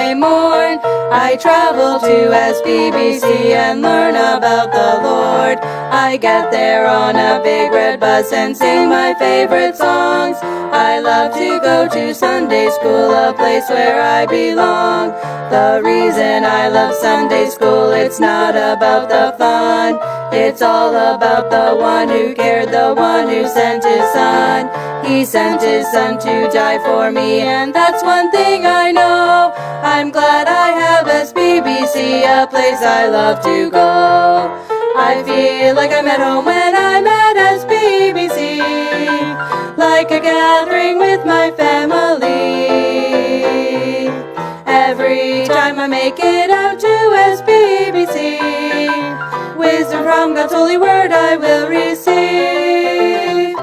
Sunday morn. I travel to SBBC and learn about the Lord. I get there on a big red bus and sing my favorite songs. I love to go to Sunday school, a place where I belong. The reason I love Sunday school, it's not about the fun. It's all about the one who cared, the one who sent his son. He sent his son to die for me, and that's one thing I know. I'm glad I have SBBC, a place I love to go. I feel like I'm at home when I'm at SBBC, like a gathering with my family. Every time I make it out to SBBC, wisdom from God's holy word I will receive.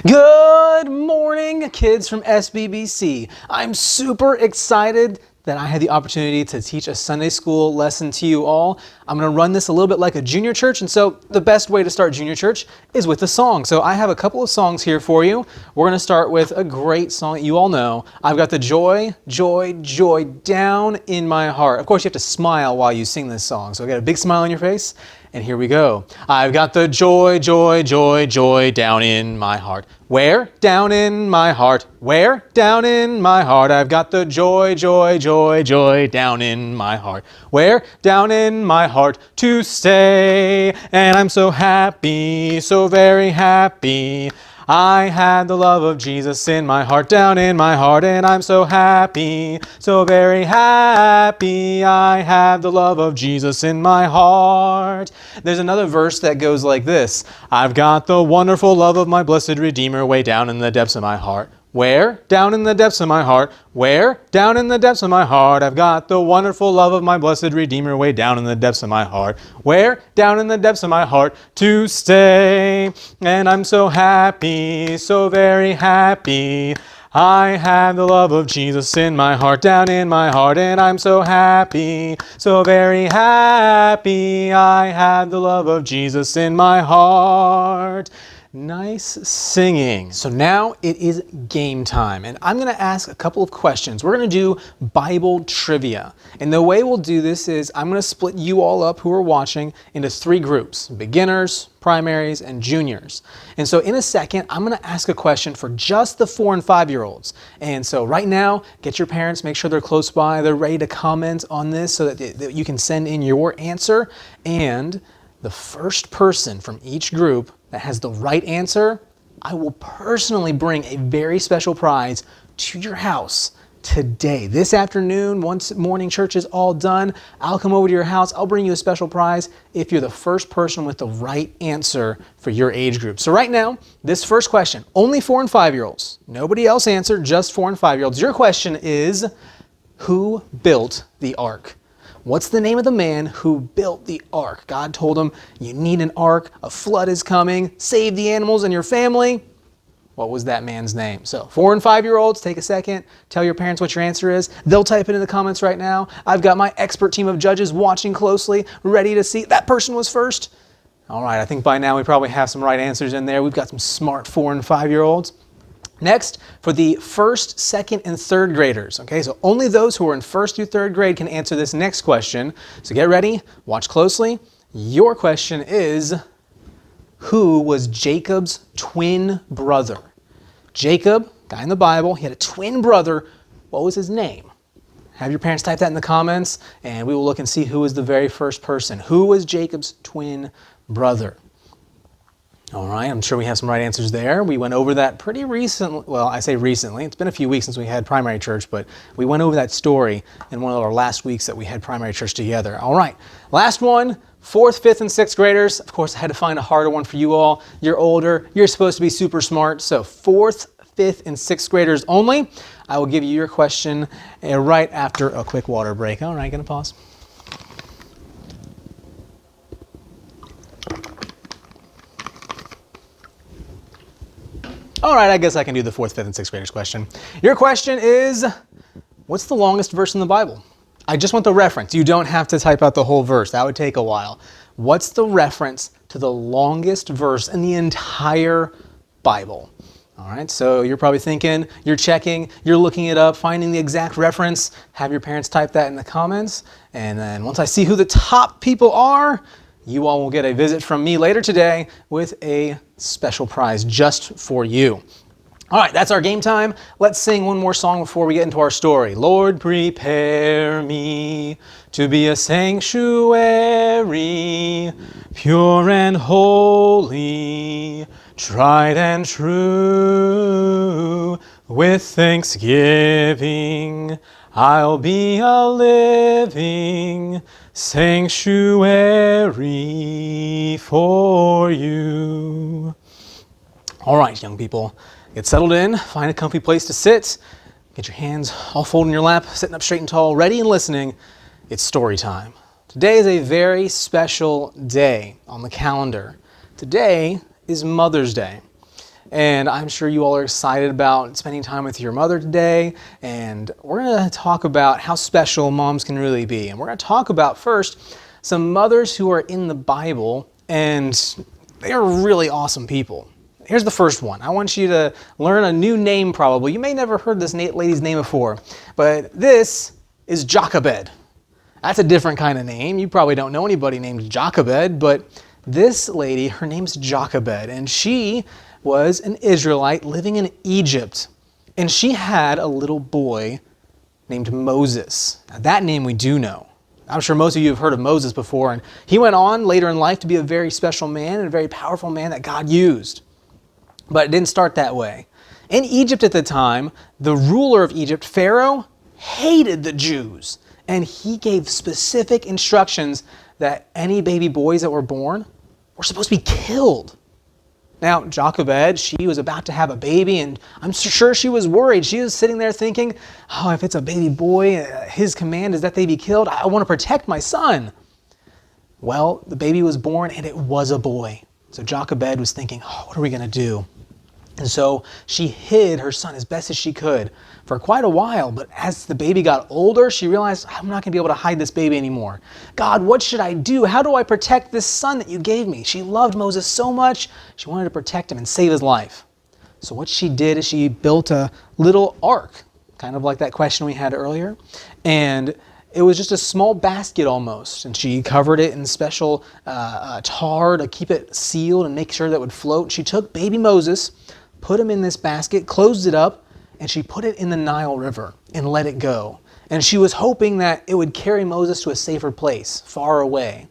Good morning, kids from SBBC. I'm super excited that I had the opportunity to teach a Sunday school lesson to you all. I'm going to run this a little bit like a junior church, and so the best way to start junior church is with a song. So I have a couple of songs here for you. We're going to start with a great song that you all know. I've got the joy, joy, joy down in my heart. Of course, you have to smile while you sing this song, so get a big smile on your face. And here we go. I've got the joy, joy, joy, joy down in my heart. Where? Down in my heart. Where? Down in my heart. I've got the joy, joy, joy, joy down in my heart. Where? Down in my heart to stay. And I'm so happy, so very happy. I had the love of Jesus in my heart, down in my heart, and I'm so happy, so very happy. I have the love of Jesus in my heart. There's another verse that goes like this. I've got the wonderful love of my blessed Redeemer way down in the depths of my heart. Where? Down in the depths of my heart. Where? Down in the depths of my heart. I've got the wonderful love of my blessed Redeemer way down in the depths of my heart. Where? Down in the depths of my heart to stay. And I'm so happy, so very happy. I have the love of Jesus in my heart, down in my heart, and I'm so happy, so very happy. I have the love of Jesus in my heart. Nice singing. So now it is game time, and I'm going to ask a couple of questions. We're going to do Bible trivia. And the way we'll do this is I'm going to split you all up who are watching into 3 groups: beginners, primaries, and juniors. And so in a second, I'm going to ask a question for just the 4 and 5-year-olds. And so right now, get your parents, make sure they're close by, they're ready to comment on this so that you can send in your answer. And the first person from each group that has the right answer, I will personally bring a very special prize to your house today. This afternoon, once morning church is all done, I'll come over to your house. I'll bring you a special prize if you're the first person with the right answer for your age group. So right now, this first question, only 4 and 5-year-olds. Nobody else answered, just 4 and 5-year-olds. Your question is, who built the ark? What's the name of the man who built the ark? God told him, you need an ark, a flood is coming, save the animals and your family. What was that man's name? So 4 and 5-year-olds, take a second, tell your parents what your answer is. They'll type it in the comments right now. I've got my expert team of judges watching closely, ready to see. That person was first. All right, I think by now we probably have some right answers in there. We've got some smart 4 and 5-year-olds. Next, for the 1st, 2nd, and 3rd graders, okay? So only those who are in 1st through 3rd grade can answer this next question. So get ready, watch closely. Your question is, who was Jacob's twin brother? Jacob, guy in the Bible, he had a twin brother. What was his name? Have your parents type that in the comments, and we will look and see who was the very first person. Who was Jacob's twin brother? All right, I'm sure we have some right answers there. We went over that pretty recently. Well, I say recently. It's been a few weeks since we had primary church, but we went over that story in one of our last weeks that we had primary church together. All right, last one, 4th, 5th, and 6th graders. Of course, I had to find a harder one for you all. You're older. You're supposed to be super smart. So 4th, 5th, and 6th graders only. I will give you your question right after a quick water break. All right, going to pause. All right, I guess I can do the 4th, 5th, and 6th graders question. Your question is, what's the longest verse in the Bible? I just want the reference. You don't have to type out the whole verse. That would take a while. What's the reference to the longest verse in the entire Bible? All right, so you're probably thinking, you're checking, you're looking it up, finding the exact reference. Have your parents type that in the comments. And then once I see who the top people are, you all will get a visit from me later today with a special prize just for you. All right, that's our game time. Let's sing one more song before we get into our story. Lord, prepare me to be a sanctuary, pure and holy, tried and true. With thanksgiving, I'll be a living sanctuary for you. All right, young people. Get settled in, find a comfy place to sit, get your hands all folded in your lap, sitting up straight and tall, ready and listening. It's story time. Today is a very special day on the calendar. Today is Mother's Day. And I'm sure you all are excited about spending time with your mother today. And we're going to talk about how special moms can really be. And we're going to talk about first some mothers who are in the Bible, and they are really awesome people. Here's the first one. I want you to learn a new name probably. You may never heard this lady's name before, but this is Jochebed. That's a different kind of name. You probably don't know anybody named Jochebed, but this lady, her name's Jochebed, and she was an Israelite living in Egypt. And she had a little boy named Moses. Now, that name we do know. I'm sure most of you have heard of Moses before, and he went on later in life to be a very special man and a very powerful man that God used. But it didn't start that way. In Egypt at the time, the ruler of Egypt, Pharaoh, hated the Jews. And he gave specific instructions that any baby boys that were born were supposed to be killed. Now, Jochebed, she was about to have a baby, and I'm sure she was worried. She was sitting there thinking, oh, if it's a baby boy, his command is that they be killed. I want to protect my son. Well, the baby was born, and it was a boy. So Jochebed was thinking, oh, what are we going to do? And so she hid her son as best as she could for quite a while. But as the baby got older, she realized, I'm not going to be able to hide this baby anymore. God, what should I do? How do I protect this son that you gave me? She loved Moses so much, she wanted to protect him and save his life. So what she did is she built a little ark, kind of like that question we had earlier. And it was just a small basket almost, and she covered it in special tar to keep it sealed and make sure that it would float. She took baby Moses, put him in this basket, closed it up, and she put it in the Nile River and let it go. And she was hoping that it would carry Moses to a safer place, far away.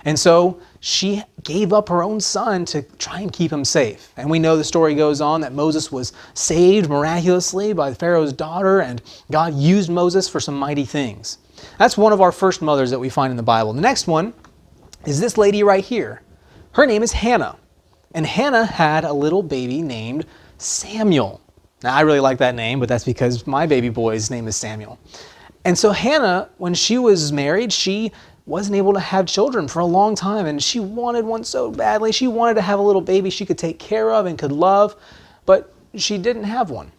And so she gave up her own son to try and keep him safe. And we know the story goes on that Moses was saved miraculously by Pharaoh's daughter, and God used Moses for some mighty things. That's one of our first mothers that we find in the Bible. The next one is this lady right here. Her name is Hannah. And Hannah had a little baby named Samuel. Now, I really like that name, but that's because my baby boy's name is Samuel. And so Hannah, when she was married, she wasn't able to have children for a long time, and she wanted one so badly. She wanted to have a little baby she could take care of and could love, but she didn't have one.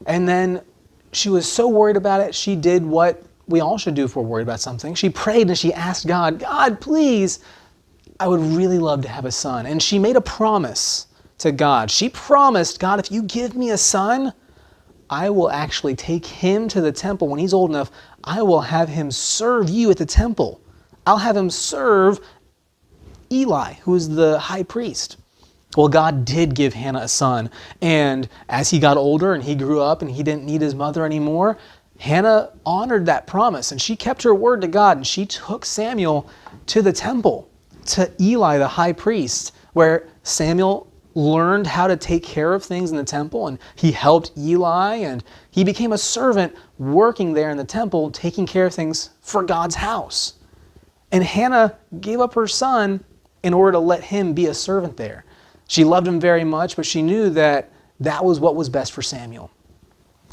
And then she was so worried about it, she did what we all should do if we're worried about something. She prayed and she asked God, God, please, I would really love to have a son. And she made a promise to God. She promised, God, if you give me a son, I will actually take him to the temple. When he's old enough, I will have him serve you at the temple. I'll have him serve Eli, who is the high priest. Well, God did give Hannah a son. And as he got older and he grew up and he didn't need his mother anymore, Hannah honored that promise and she kept her word to God, and she took Samuel to the temple, to Eli, the high priest, where Samuel learned how to take care of things in the temple, and he helped Eli, and he became a servant working there in the temple, taking care of things for God's house. And Hannah gave up her son in order to let him be a servant there. She loved him very much, but she knew that that was what was best for Samuel.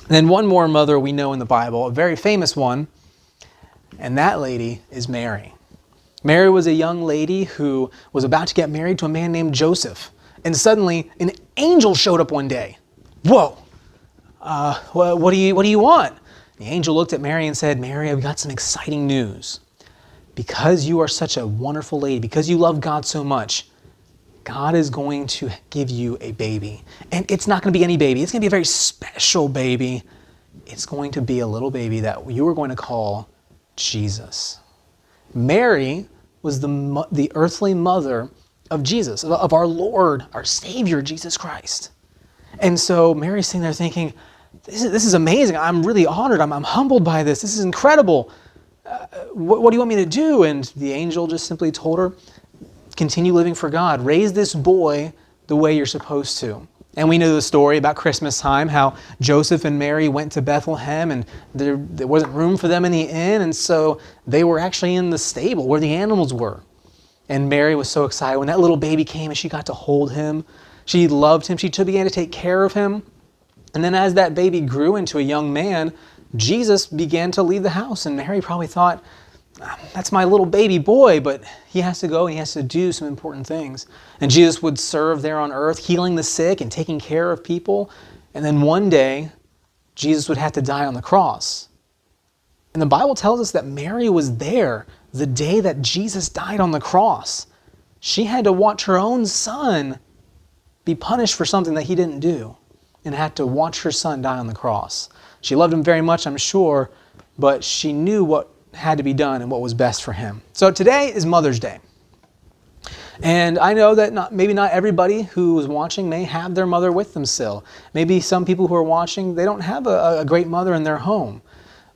And then one more mother we know in the Bible, a very famous one, and that lady is Mary. Mary was a young lady who was about to get married to a man named Joseph. And suddenly, an angel showed up one day. Whoa! What do you want? The angel looked at Mary and said, Mary, I've got some exciting news. Because you are such a wonderful lady, because you love God so much, God is going to give you a baby. And it's not going to be any baby. It's going to be a very special baby. It's going to be a little baby that you are going to call Jesus. Mary was the earthly mother of Jesus, of our Lord, our Savior, Jesus Christ. And so Mary's sitting there thinking, this is amazing. I'm really honored. I'm humbled by this. This is incredible. What do you want me to do? And the angel just simply told her, continue living for God. Raise this boy the way you're supposed to. And we know the story about Christmas time, how Joseph and Mary went to Bethlehem and there wasn't room for them in the inn. And so they were actually in the stable where the animals were. And Mary was so excited when that little baby came and she got to hold him. She loved him. She began to take care of him. And then as that baby grew into a young man, Jesus began to leave the house. And Mary probably thought, that's my little baby boy, but he has to go and he has to do some important things. And Jesus would serve there on earth, healing the sick and taking care of people. And then one day, Jesus would have to die on the cross. And the Bible tells us that Mary was there the day that Jesus died on the cross. She had to watch her own son be punished for something that he didn't do and had to watch her son die on the cross. She loved him very much, I'm sure, but she knew what had to be done and what was best for him. So today is Mother's Day. And I know that maybe not everybody who is watching may have their mother with them still. Maybe some people who are watching, they don't have a great mother in their home.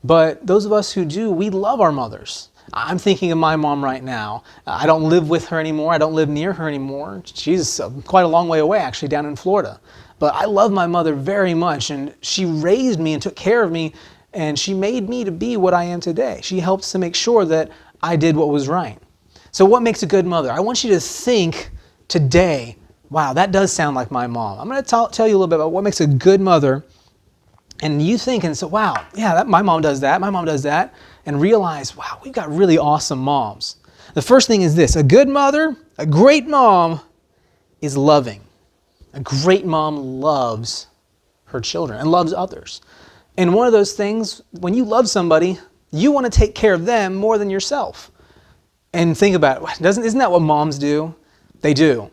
But those of us who do, we love our mothers. I'm thinking of my mom right now. I don't live with her anymore. I don't live near her anymore. She's quite a long way away, actually, down in Florida. But I love my mother very much, and she raised me and took care of me, and she made me to be what I am today. She helped to make sure that I did what was right. So what makes a good mother? I want you to think today, wow, that does sound like my mom. I'm going to tell you a little bit about what makes a good mother. And you think and say, wow, yeah, my mom does that, my mom does that. And realize, wow, we've got really awesome moms. The first thing is this: a good mother, a great mom, is loving. A great mom loves her children and loves others. And one of those things, when you love somebody, you want to take care of them more than yourself. And think about it. Isn't that what moms do? They do.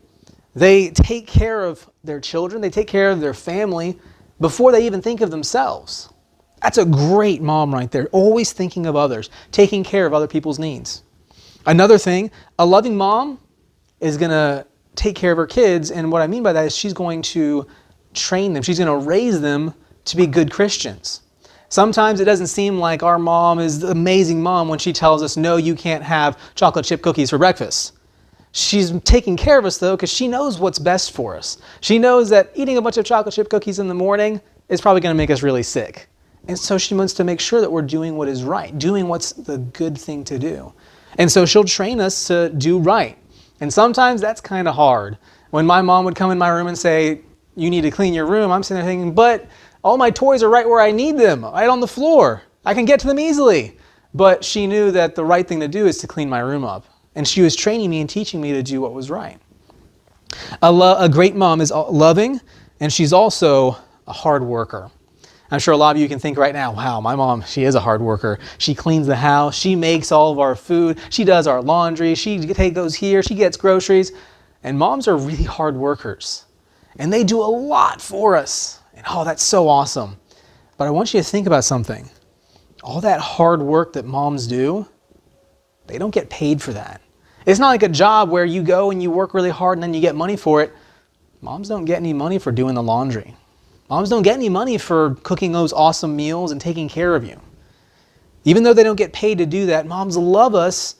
They take care of their children. They take care of their family before they even think of themselves. That's a great mom right there. Always thinking of others, taking care of other people's needs. Another thing, a loving mom is going to take care of her kids. And what I mean by that is she's going to train them. She's going to raise them to be good Christians. Sometimes it doesn't seem like our mom is the amazing mom when she tells us, no, you can't have chocolate chip cookies for breakfast. She's taking care of us, though, because she knows what's best for us. She knows that eating a bunch of chocolate chip cookies in the morning is probably going to make us really sick. And so she wants to make sure that we're doing what is right, doing what's the good thing to do. And so she'll train us to do right. And sometimes that's kind of hard. When my mom would come in my room and say, you need to clean your room, I'm sitting there thinking, but all my toys are right where I need them, right on the floor. I can get to them easily. But she knew that the right thing to do is to clean my room up. And she was training me and teaching me to do what was right. A great mom is loving, and she's also a hard worker. I'm sure a lot of you can think right now, wow, my mom, she is a hard worker. She cleans the house. She makes all of our food. She does our laundry. She goes here. She gets groceries. And moms are really hard workers. And they do a lot for us. And oh, that's so awesome. But I want you to think about something. All that hard work that moms do, they don't get paid for that. It's not like a job where you go and you work really hard and then you get money for it. Moms don't get any money for doing the laundry. Moms don't get any money for cooking those awesome meals and taking care of you. Even though they don't get paid to do that, moms love us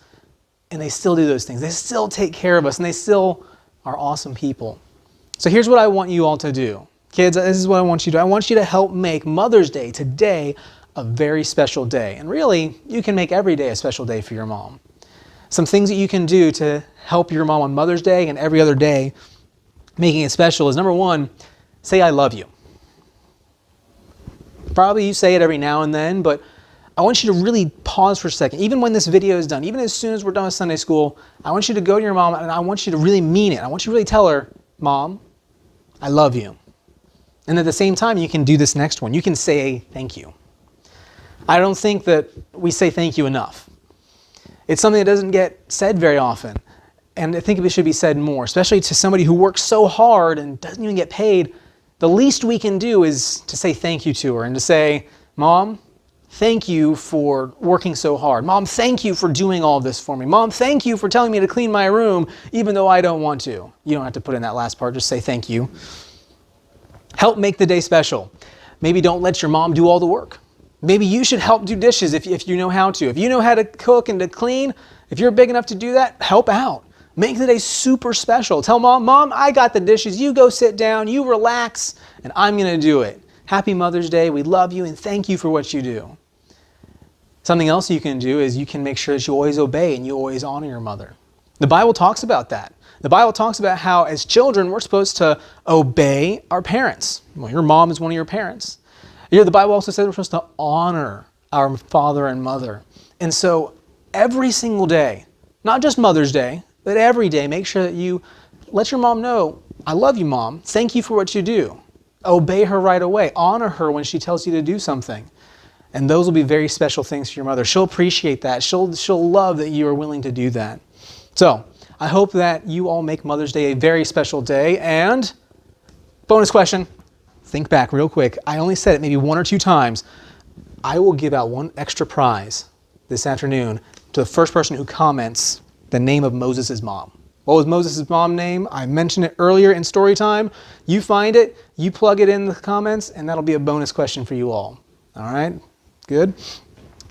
and they still do those things. They still take care of us and they still are awesome people. So here's what I want you all to do. Kids, this is what I want you to do. I want you to help make Mother's Day today a very special day. And really, you can make every day a special day for your mom. Some things that you can do to help your mom on Mother's Day and every other day, making it special, is number one, say I love you. Probably you say it every now and then, but I want you to really pause for a second. Even when this video is done, even as soon as we're done with Sunday school, I want you to go to your mom and I want you to really mean it. I want you to really tell her, Mom, I love you. And at the same time, you can do this next one. You can say thank you. I don't think that we say thank you enough. It's something that doesn't get said very often. and I think it should be said more, especially to somebody who works so hard and doesn't even get paid. The least we can do is to say thank you to her and to say, Mom, thank you for working so hard. Mom, thank you for doing all this for me. Mom, thank you for telling me to clean my room even though I don't want to. You don't have to put in that last part, just say thank you. Help make the day special. Maybe don't let your mom do all the work. Maybe you should help do dishes if you know how to. If you know how to cook and to clean, if you're big enough to do that, help out. Make the day super special. Tell Mom, I got the dishes. You go sit down, you relax, and I'm going to do it. Happy Mother's Day. We love you and thank you for what you do. Something else you can do is you can make sure that you always obey and you always honor your mother. The Bible talks about that. The Bible talks about how as children we're supposed to obey our parents. Well, your mom is one of your parents. The Bible also says we're supposed to honor our father and mother. And so every single day, not just Mother's Day, but every day, make sure that you let your mom know, I love you, Mom. Thank you for what you do. Obey her right away. Honor her when she tells you to do something. And those will be very special things for your mother. She'll appreciate that. She'll love that you are willing to do that. So I hope that you all make Mother's Day a very special day. And bonus question, think back real quick. I only said it maybe 1 or 2 times. I will give out one extra prize this afternoon to the first person who comments the name of Moses' mom. What was Moses' mom's name? I mentioned it earlier in story time. You find it, you plug it in the comments, and that'll be a bonus question for you all. All right? Good.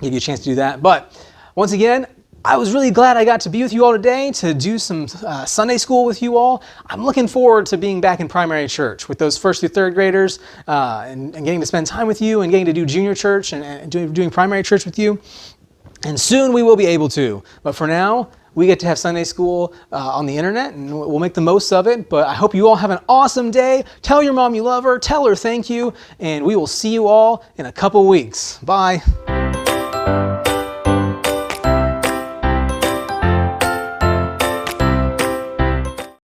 Give you a chance to do that. But once again, I was really glad I got to be with you all today to do some Sunday school with you all. I'm looking forward to being back in primary church with those 1st through 3rd graders and getting to spend time with you and getting to do junior church and doing primary church with you. And soon we will be able to. But for now, we get to have Sunday school on the internet, and we'll make the most of it. But I hope you all have an awesome day. Tell your mom you love her. Tell her thank you. And we will see you all in a couple weeks. Bye.